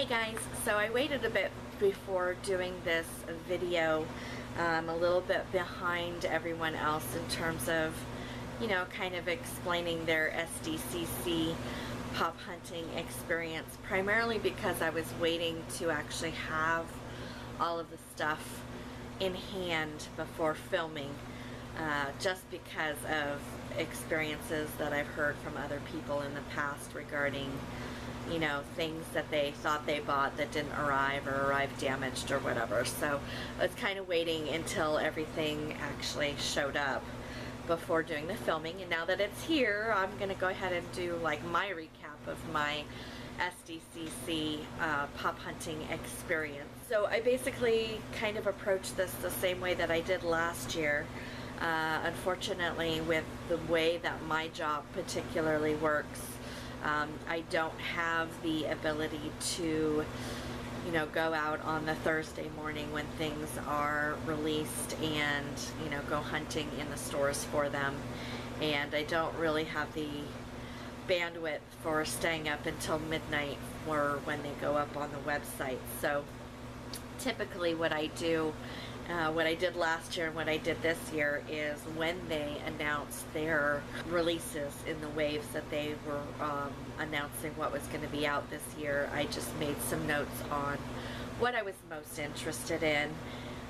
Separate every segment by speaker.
Speaker 1: Hey guys, so I waited a bit before doing this video. A little bit behind everyone else in terms of, kind of explaining their SDCC pop hunting experience, primarily because I was waiting to actually have all of the stuff in hand before filming, just because of experiences that I've heard from other people in the past regarding things that they thought they bought that didn't arrive or arrived damaged or whatever. So I was kind of waiting until everything actually showed up before doing the filming. And now that it's here, I'm going to go ahead and do like my recap of my SDCC pop hunting experience. So I basically kind of approached this the same way that I did last year. Unfortunately, with the way that my job particularly works, I don't have the ability to, go out on the Thursday morning when things are released and, go hunting in the stores for them. And I don't really have the bandwidth for staying up until midnight or when they go up on the website. So typically what I do, what I did last year and what I did this year is when they announce their releases in the waves that they were announcing what was going to be out this year, I just made some notes on what I was most interested in,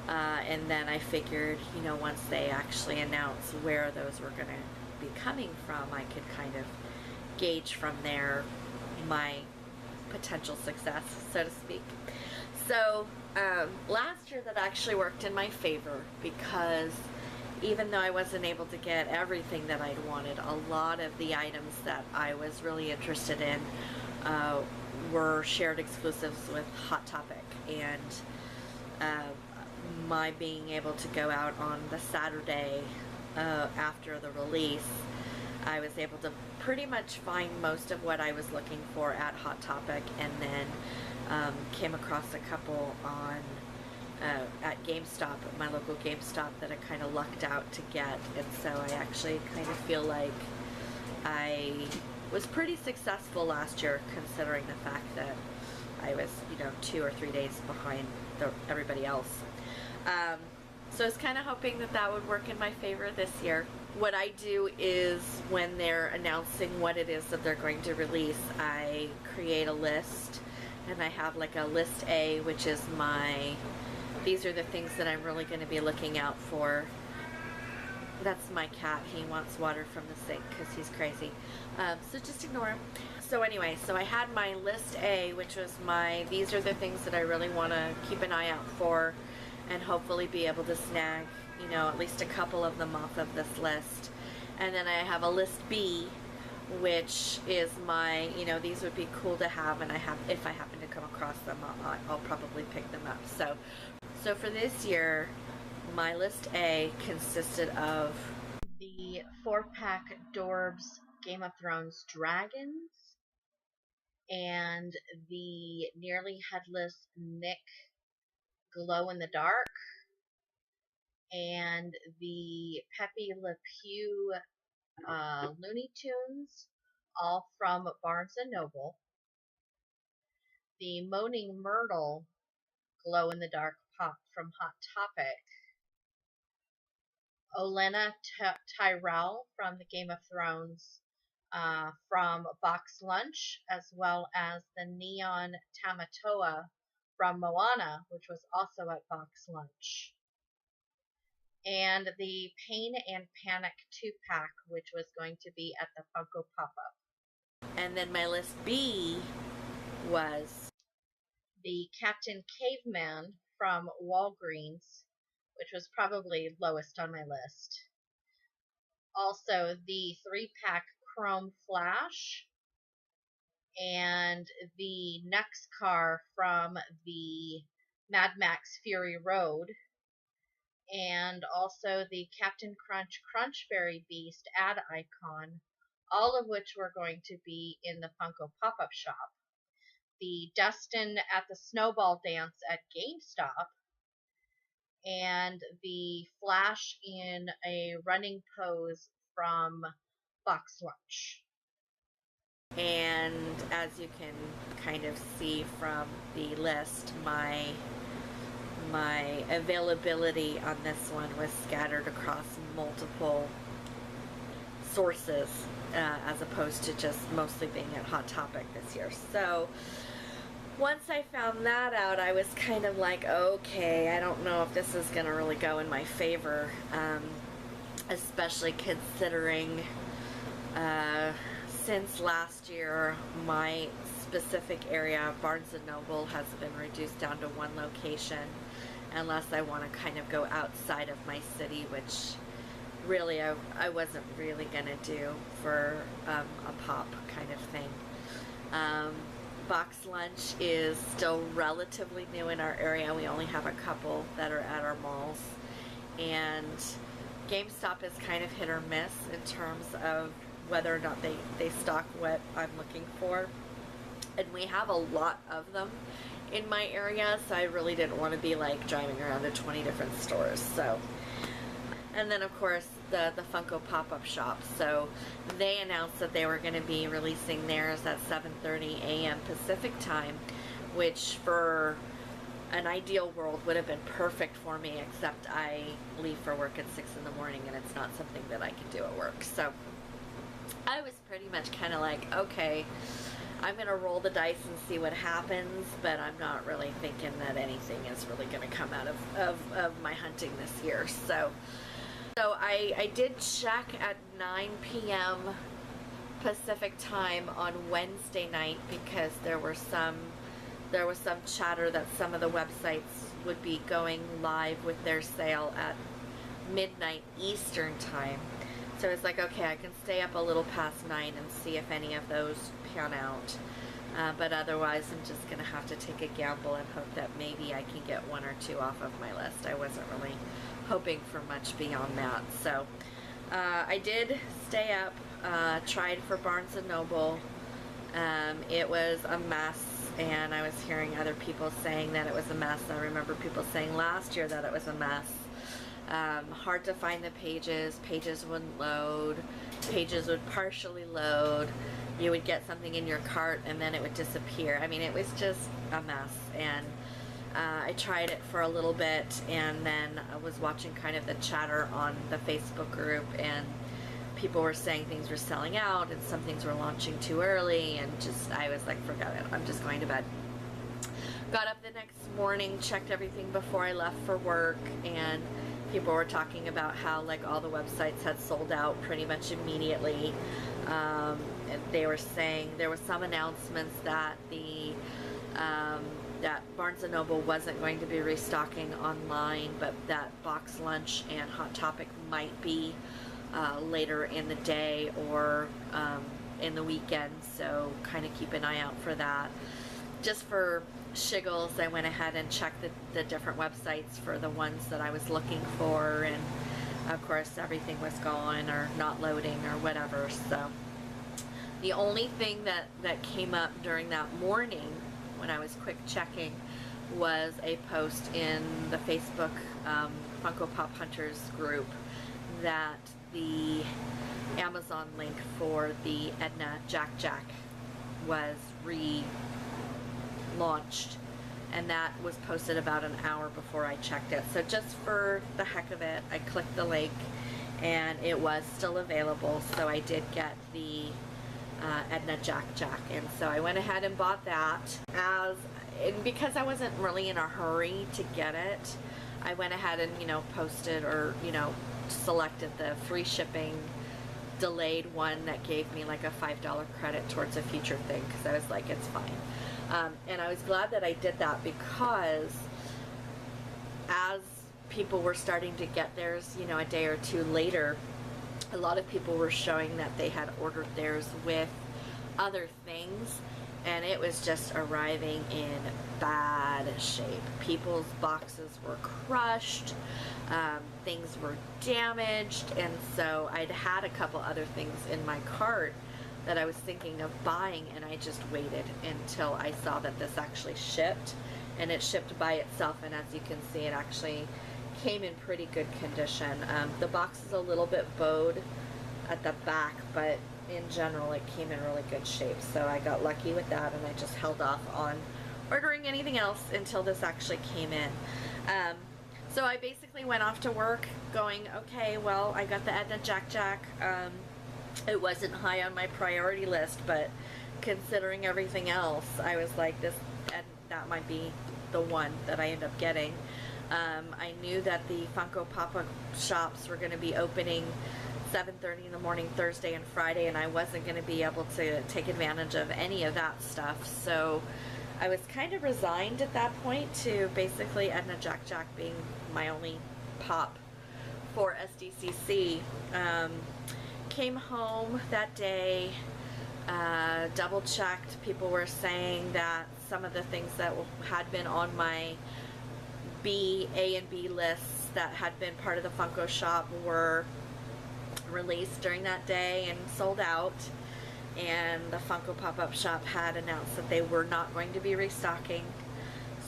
Speaker 1: and then I figured, once they actually announce where those were going to be coming from, I could kind of gauge from there my potential success, so to speak. So last year that actually worked in my favor, because even though I wasn't able to get everything that I'd wanted, a lot of the items that I was really interested in were shared exclusives with Hot Topic, and my being able to go out on the Saturday after the release, I was able to pretty much find most of what I was looking for at Hot Topic, and then came across a couple on at GameStop, at my local GameStop, that I kind of lucked out to get. And so I actually kind of feel like I was pretty successful last year, considering the fact that I was 2 or 3 days behind everybody else. So I was kind of hoping that that would work in my favor this year. What I do is, when they're announcing what it is that they're going to release, I create a list. And I have like a list A, which is these are the things that I'm really going to be looking out for. That's my cat. He wants water from the sink because he's crazy. So just ignore him. So anyway, so I had my list A, which was these are the things that I really want to keep an eye out for and hopefully be able to snag, at least a couple of them off of this list. And then I have a list B, which is these would be cool to have, and if I happen to come across them, I'll probably pick them up. So for this year, my list A consisted of the 4-pack Dorbs Game of Thrones dragons, and the nearly headless Nick glow in the dark, and the Pepe Le Pew Looney Tunes, all from Barnes & Noble, the Moaning Myrtle glow-in-the-dark pop from Hot Topic, Olenna Tyrell from the Game of Thrones from Box Lunch, as well as the neon Tama Toa from Moana, which was also at Box Lunch, and the Pain and Panic 2-pack, which was going to be at the Funko Pop Up. And then my list B was the Captain Caveman from Walgreens, which was probably lowest on my list. Also, the 3-pack Chrome Flash, and the Next car from the Mad Max Fury Road, and also the Captain Crunch Crunchberry Beast ad icon, all of which were going to be in the Funko Pop Up Shop. The Dustin at the Snowball Dance at GameStop, and the Flash in a running pose from Box Lunch. And as you can kind of see from the list, my availability on this one was scattered across multiple sources, as opposed to just mostly being at Hot Topic this year. So once I found that out, I was kind of like, okay, I don't know if this is going to really go in my favor, especially considering since last year my specific area, Barnes & Noble, has been reduced down to one location, unless I want to kind of go outside of my city, which really I wasn't really going to do for a pop kind of thing. Box lunch is still relatively new in our area. We only have a couple that are at our malls, and GameStop is kind of hit or miss in terms of whether or not they stock what I'm looking for, and we have a lot of them in my area, so I really didn't want to be like driving around to 20 different stores. So, and then of course the Funko Pop Up Shops. So they announced that they were going to be releasing theirs at 7:30 a.m. Pacific time, which for an ideal world would have been perfect for me, except I leave for work at 6 in the morning and it's not something that I can do at work. So I was pretty much kind of like, okay, I'm going to roll the dice and see what happens, but I'm not really thinking that anything is really going to come out of my hunting this year. So I did check at 9 p.m. Pacific time on Wednesday night, because there was some chatter that some of the websites would be going live with their sale at midnight Eastern time. So it's like, okay, I can stay up a little past 9 and see if any of those pan out. But otherwise, I'm just going to have to take a gamble and hope that maybe I can get one or two off of my list. I wasn't really hoping for much beyond that. So I did stay up, tried for Barnes & Noble. It was a mess, and I was hearing other people saying that it was a mess. I remember people saying last year that it was a mess. Hard to find the pages wouldn't load, pages would partially load, you would get something in your cart and then it would disappear. I mean, it was just a mess, and I tried it for a little bit, and then I was watching kind of the chatter on the Facebook group, and people were saying things were selling out and some things were launching too early, and just, I was like, forget it, I'm just going to bed. Got up the next morning, checked everything before I left for work, and people were talking about how like all the websites had sold out pretty much immediately. And they were saying there were some announcements that that Barnes & Noble wasn't going to be restocking online, but that Box Lunch and Hot Topic might be later in the day or in the weekend, so kind of keep an eye out for that. Just for shiggles, I went ahead and checked the different websites for the ones that I was looking for, and of course everything was gone or not loading or whatever. So the only thing that came up during that morning when I was quick checking was a post in the Facebook Funko Pop Hunters group that the Amazon link for the Edna Jack was relaunched, and that was posted about an hour before I checked it. So just for the heck of it, I clicked the link and it was still available, so I did get the Edna Jack, and so I went ahead and bought that. And because I wasn't really in a hurry to get it, I went ahead and, you know, posted or, you know, selected the free shipping delayed one that gave me like a $5 credit towards a future thing, because I was like, it's fine. And I was glad that I did that, because as people were starting to get theirs, you know, a day or two later, a lot of people were showing that they had ordered theirs with other things, and it was just arriving in bad shape. People's boxes were crushed, things were damaged, and so I'd had a couple other things in my cart that I was thinking of buying, and I just waited until I saw that this actually shipped, and it shipped by itself, and as you can see, it actually came in pretty good condition. The box is a little bit bowed at the back, but in general, it came in really good shape. So I got lucky with that, and I just held off on ordering anything else until this actually came in. So I basically went off to work going, okay, well, I got the Edna Jack Jack. It wasn't high on my priority list, but considering everything else, I was like, that might be the one that I end up getting. I knew that the Funko Pop Up Shops were going to be opening 7:30 in the morning Thursday and Friday, and I wasn't going to be able to take advantage of any of that stuff. So I was kind of resigned at that point to basically Edna Jack Jack being my only pop for SDCC. Came home that day, double checked. People were saying that some of the things that had been on my A and B lists that had been part of the Funko shop were released during that day and sold out. And the Funko Pop Up Shop had announced that they were not going to be restocking.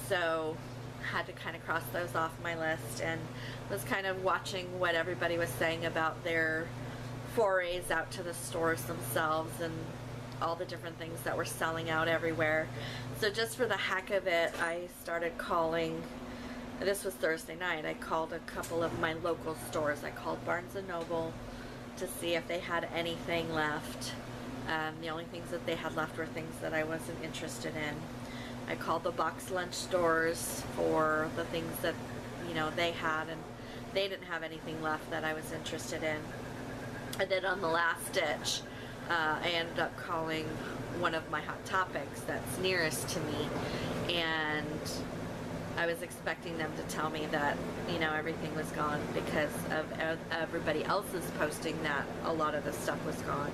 Speaker 1: So had to kind of cross those off my list, and was kind of watching what everybody was saying about their forays out to the stores themselves and all the different things that were selling out everywhere. So just for the heck of it, I started calling. This was Thursday night. I called a couple of my local stores. I called Barnes & Noble to see if they had anything left. The only things that they had left were things that I wasn't interested in. I called the box lunch stores for the things that, you know, they had, and they didn't have anything left that I was interested in. And then on the last ditch, I ended up calling one of my Hot Topics that's nearest to me, and I was expecting them to tell me that, you know, everything was gone because of everybody else's posting that a lot of the stuff was gone.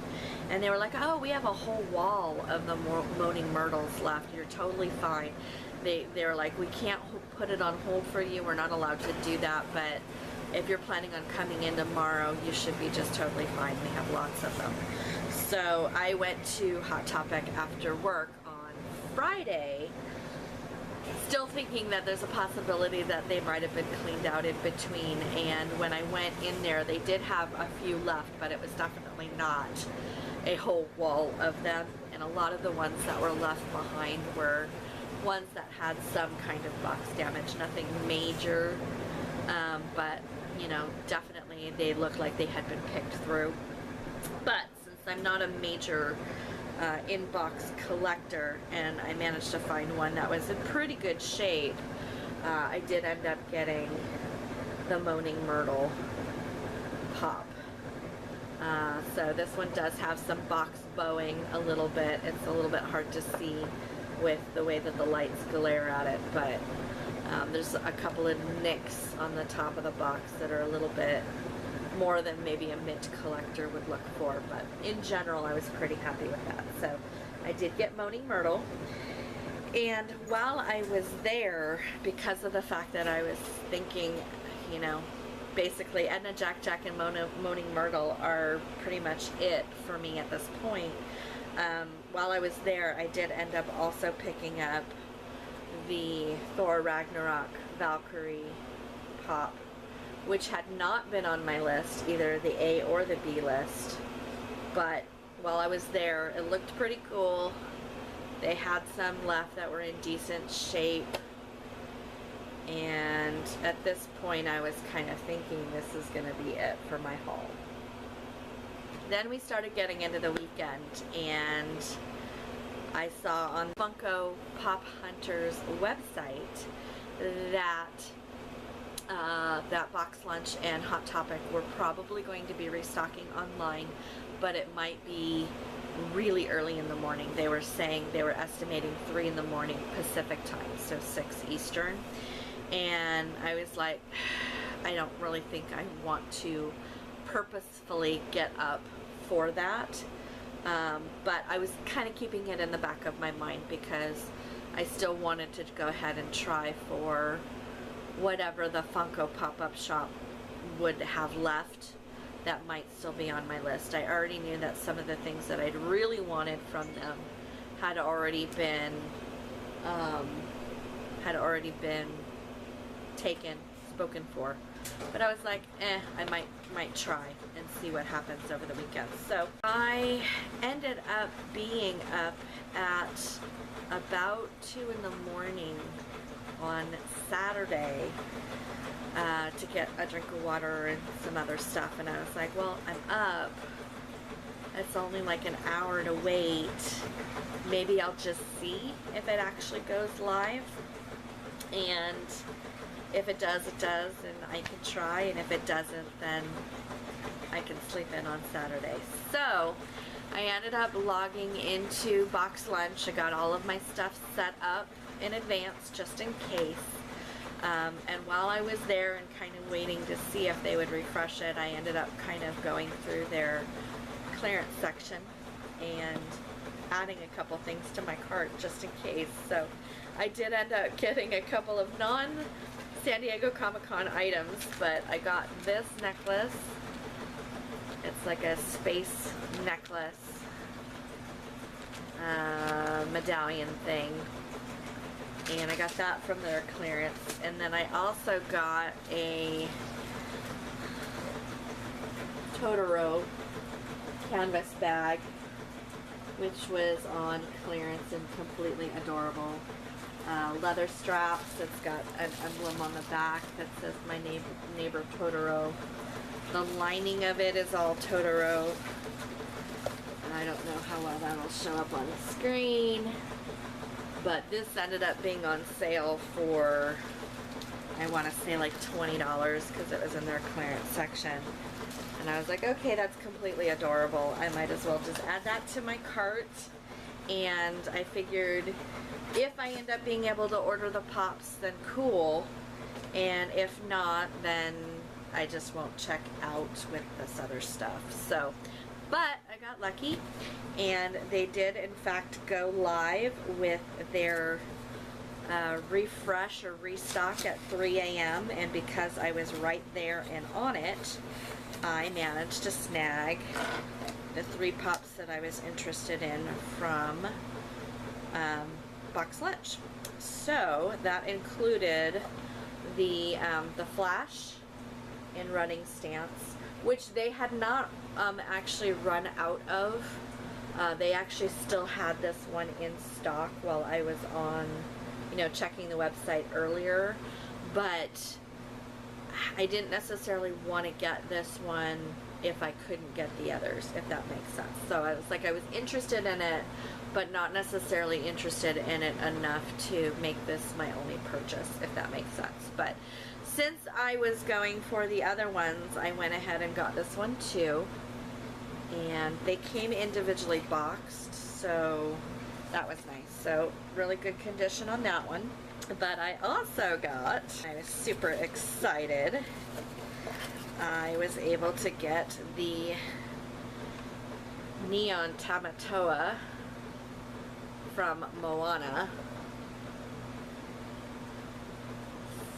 Speaker 1: And they were like, oh, we have a whole wall of the Moaning Myrtles left. You're totally fine. They were like, we can't put it on hold for you. We're not allowed to do that, but if you're planning on coming in tomorrow, you should be just totally fine. We have lots of them. So I went to Hot Topic after work on Friday, still thinking that there's a possibility that they might have been cleaned out in between. And when I went in there, they did have a few left, but it was definitely not a whole wall of them. And a lot of the ones that were left behind were ones that had some kind of box damage, nothing major, but you know, definitely they looked like they had been picked through. But since I'm not a major in-box collector, and I managed to find one that was in pretty good shape, I did end up getting the Moaning Myrtle pop. So this one does have some box bowing a little bit. It's a little bit hard to see with the way that the lights glare at it, but there's a couple of nicks on the top of the box that are a little bit more than maybe a mint collector would look for, but in general I was pretty happy with that. So I did get Moaning Myrtle, and while I was there, because of the fact that I was thinking, you know, basically Edna Jack Jack and Moaning Myrtle are pretty much it for me at this point, while I was there, I did end up also picking up the Thor Ragnarok Valkyrie pop, which had not been on my list, either the A or the B list. But while I was there, it looked pretty cool. They had some left that were in decent shape. And at this point, I was kind of thinking this is going to be it for my haul. Then we started getting into the weekend, and I saw on Funko Pop Hunter's website that that Box Lunch and Hot Topic were probably going to be restocking online, but it might be really early in the morning. They were saying, they were estimating 3 in the morning Pacific time, so 6 Eastern. And I was like, I don't really think I want to purposefully get up for that. But I was kind of keeping it in the back of my mind because I still wanted to go ahead and try for whatever the Funko Pop Up Shop would have left that might still be on my list. I already knew that some of the things that I'd really wanted from them had already been taken, spoken for. But I was like, I might try and see what happens over the weekend. So I ended up being up at about 2 in the morning on Saturday to get a drink of water and some other stuff. And I was like, well, I'm up. It's only like an hour to wait. Maybe I'll just see if it actually goes live. And if it does, it does, and I can try. And if it doesn't, then I can sleep in on Saturday. So I ended up logging into Box Lunch. I got all of my stuff set up in advance just in case. And while I was there and kind of waiting to see if they would refresh it, I ended up kind of going through their clearance section and adding a couple things to my cart just in case. So I did end up getting a couple of non-San Diego Comic-Con items, but I got this necklace. It's like a space necklace medallion thing, and I got that from their clearance. And then I also got a Totoro canvas bag, which was on clearance and completely adorable. Leather straps. It's got an emblem on the back that says my neighbor Totoro. The lining of it is all Totoro. I don't know how well that'll show up on the screen, but this ended up being on sale for, I want to say like $20 because it was in their clearance section. And I was like, okay, that's completely adorable. I might as well just add that to my cart. And I figured if I end up being able to order the pops, then cool. And if not, then I just won't check out with this other stuff. So, but I got lucky, and they did in fact go live with their refresh or restock at 3 a.m. and because I was right there and on it, I managed to snag the 3 pops that I was interested in from Box Lunch. So that included the Flash in running stance, which they had not actually run out of. They actually still had this one in stock while I was on, checking the website earlier, but I didn't necessarily want to get this one if I couldn't get the others, if that makes sense. So I was like, I was interested in it, but not necessarily interested in it enough to make this my only purchase, if that makes sense. But since I was going for the other ones, I went ahead and got this one too. And they came individually boxed, so that was nice. So really good condition on that one. But I also got, I was super excited, I was able to get the neon Tama Toa from Moana.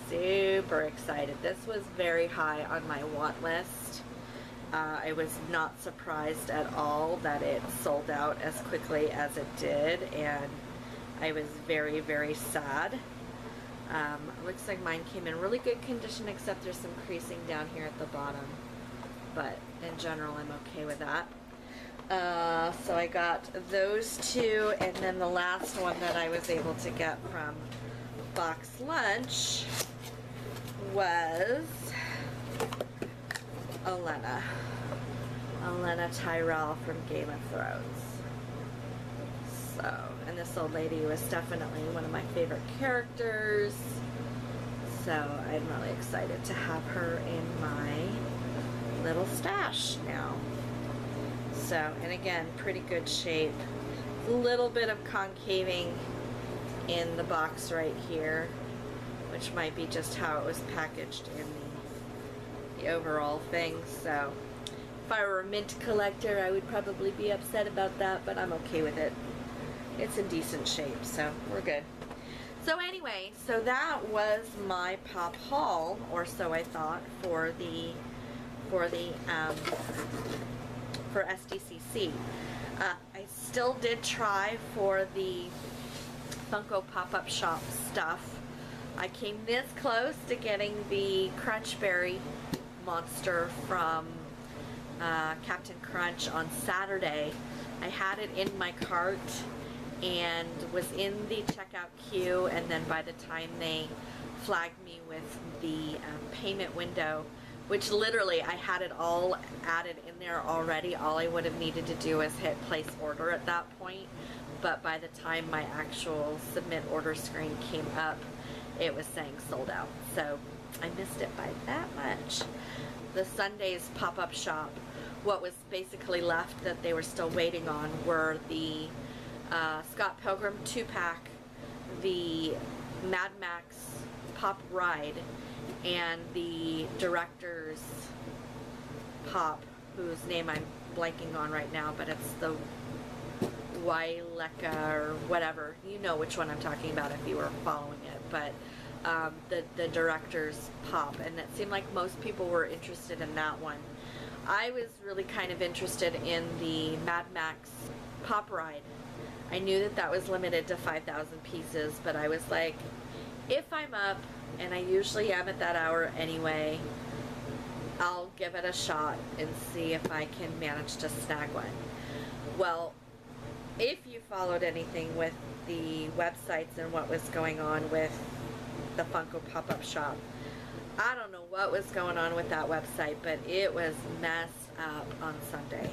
Speaker 1: Super excited. This was very high on my want list. I was not surprised at all that it sold out as quickly as it did, and I was very, very sad. Looks like mine came in really good condition, except there's some creasing down here at the bottom, but in general I'm okay with that. So I got those 2, and then the last one that I was able to get from Box Lunch was Olenna Tyrell from Game of Thrones. So, and this old lady was definitely one of my favorite characters, so I'm really excited to have her in my little stash now. So, and again, pretty good shape. A little bit of concaving in the box right here, which might be just how it was packaged in the overall thing. So if I were a mint collector, I would probably be upset about that, but I'm okay with it. It's in decent shape, so we're good. So anyway, so that was my pop haul, or so I thought, for SDCC. I still did try for the Funko Pop Up Shop stuff I came this close to getting the Crunchberry monster from Captain Crunch on Saturday. I had it in my cart and was in the checkout queue, and then by the time they flagged me with the payment window, which literally I had it all added in there already, all I would have needed to do is hit place order at that point, but by the time my actual submit order screen came up, it was saying sold out, so I missed it by that much. The Sunday's pop-up shop, what was basically left that they were still waiting on were the Scott Pilgrim 2-pack, the Mad Max Pop Ride, and the director's pop, whose name I'm blanking on right now, but it's the Waileka or whatever. You know which one I'm talking about if you were following it, but the director's pop, and it seemed like most people were interested in that one. I was really kind of interested in the Mad Max Pop Ride. I knew that that was limited to 5,000 pieces, but I was like, if I'm up, and I usually am at that hour anyway, I'll give it a shot and see if I can manage to snag one. Well, if you followed anything with the websites and what was going on with the Funko Pop Up Shop, I don't know what was going on with that website, but it was messed up on Sunday.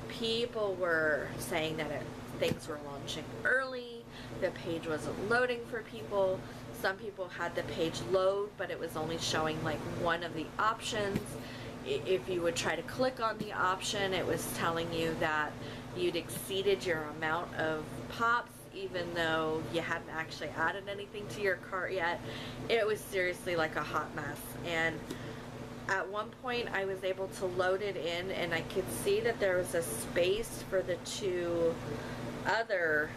Speaker 1: People were saying that things were launching early, the page wasn't loading for people. Some people had the page load, but it was only showing like one of the options. If you would try to click on the option, it was telling you that you'd exceeded your amount of pops, even though you hadn't actually added anything to your cart yet. It was seriously like a hot mess. And at one point I was able to load it in, and I could see that there was a space for the two other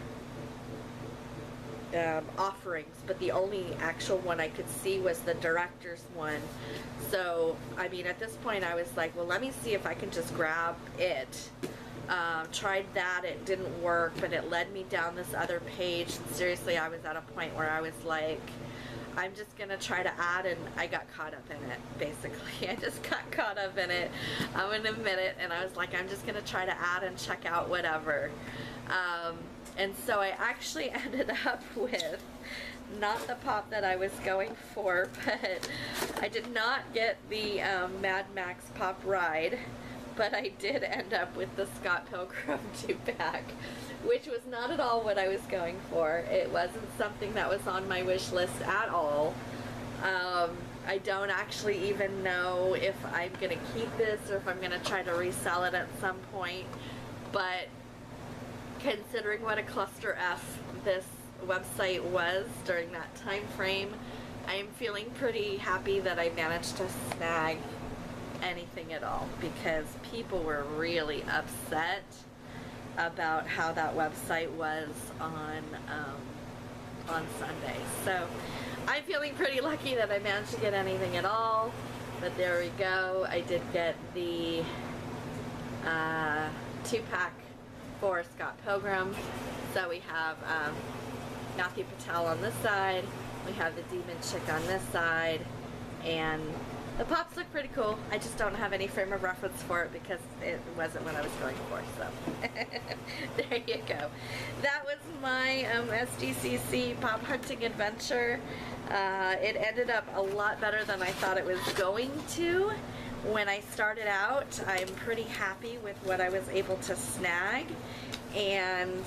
Speaker 1: offerings, but the only actual one I could see was the director's one. So I mean, at this point I was like, well, let me see if I can just grab it. Tried that, it didn't work, but it led me down this other page, and seriously I was at a point where I was like, I'm just gonna try to add, and I got caught up in it, basically. I just got caught up in it, I'm gonna admit it, and I was like, I'm just gonna try to add and check out whatever. And so I actually ended up with not the pop that I was going for, but I did not get the Mad Max Pop Ride, but I did end up with the Scott Pilgrim 2-pack, which was not at all what I was going for. It wasn't something that was on my wish list at all. I don't actually even know if I'm going to keep this or if I'm going to try to resell it at some point, but considering what a cluster F this website was during that time frame, I'm feeling pretty happy that I managed to snag anything at all, because people were really upset about how that website was on Sunday. So I'm feeling pretty lucky that I managed to get anything at all, but there we go. I did get the 2-pack for Scott Pilgrim. So we have Matthew Patel on this side, we have the Demon Chick on this side, and the pops look pretty cool. I just don't have any frame of reference for it because it wasn't what I was going for, so there you go. That was my SDCC pop hunting adventure. It ended up a lot better than I thought it was going to. When I started out, I'm pretty happy with what I was able to snag, and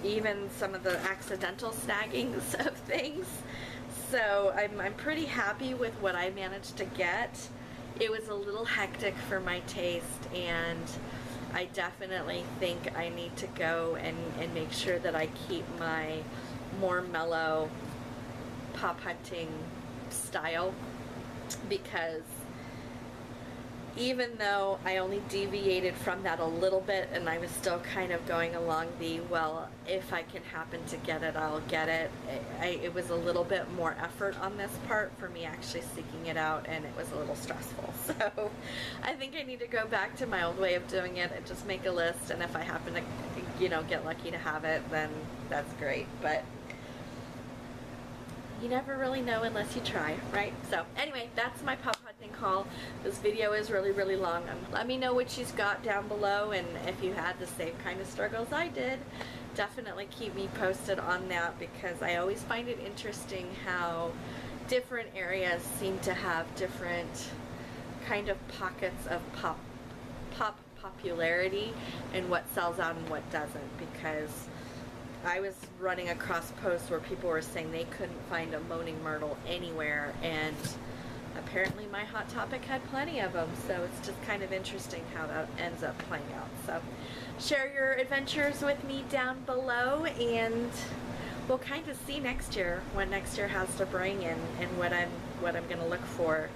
Speaker 1: even some of the accidental snaggings of things. So I'm pretty happy with what I managed to get. It was a little hectic for my taste, and I definitely think I need to go and make sure that I keep my more mellow pop hunting style, because even though I only deviated from that a little bit and I was still kind of going along the, well, if I can happen to get it, I'll get it, it was a little bit more effort on this part for me actually seeking it out, and it was a little stressful. So I think I need to go back to my old way of doing it and just make a list, and if I happen to, you know, get lucky to have it, then that's great. But you never really know unless you try, right? So anyway, that's my pop hunting haul. This video is really, really long. Let me know what you've got down below, and if you had the same kind of struggles I did, definitely keep me posted on that, because I always find it interesting how different areas seem to have different kind of pockets of pop popularity and what sells out and what doesn't, because I was running across posts where people were saying they couldn't find a Moaning Myrtle anywhere, and apparently my Hot Topic had plenty of them, so it's just kind of interesting how that ends up playing out. So share your adventures with me down below, and we'll kind of see next year what next year has to bring, and what I'm going to look for.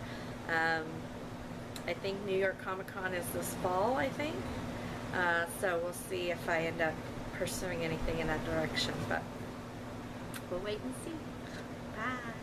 Speaker 1: I think New York Comic Con is this fall, I think. So we'll see if I end up pursuing anything in that direction, but we'll wait and see. Bye.